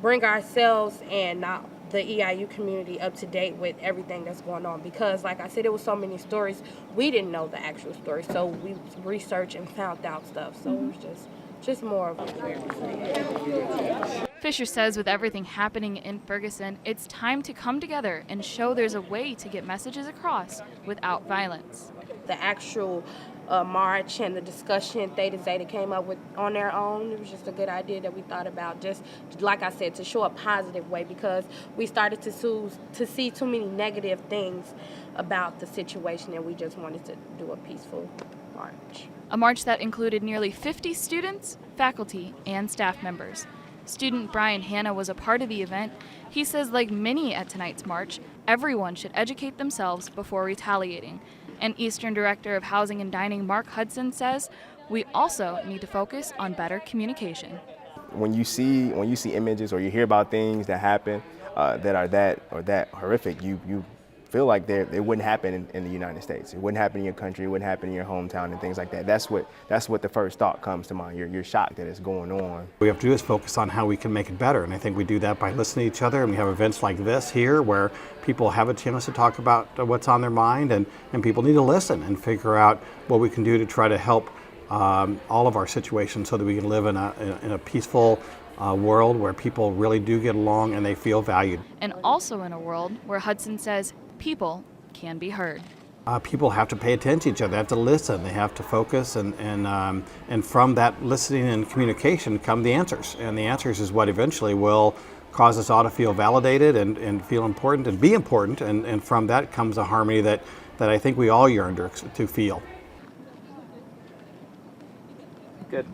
bring ourselves and not the EIU community up to date with everything that's going on, because like I said, it was so many stories we didn't know the actual story, so we researched and found out stuff, so it was just more of awareness. Fisher says with everything happening in Ferguson, it's time to come together and show there's a way to get messages across without violence. The actual march and the discussion Theta Zeta came up with on their own, it was just a good idea that we thought about, just like I said, to show a positive way, because we started to see too many negative things about the situation, and we just wanted to do a peaceful march. A march that included nearly 50 students, faculty, and staff members. Student Brian Hanna was a part of the event. He says, like many at tonight's march, everyone should educate themselves before retaliating. And Eastern Director of Housing and Dining Mark Hudson says, we also need to focus on better communication. When you see images or you hear about things that happen that are that horrific, you feel like they wouldn't happen in the United States. It wouldn't happen in your country. It wouldn't happen in your hometown and things like that. That's what the first thought comes to mind. You're shocked that it's going on. What we have to do is focus on how we can make it better, and I think we do that by listening to each other. And we have events like this here where people have a chance to talk about what's on their mind, and people need to listen and figure out what we can do to try to help all of our situations so that we can live in a peaceful world where people really do get along and they feel valued. And also in a world where Hudson says people can be heard. People have to pay attention to each other. They have to listen. They have to focus, and from that listening and communication come the answers. And the answers is what eventually will cause us all to feel validated and feel important and be important. And from that comes a harmony that I think we all yearn to feel. Good.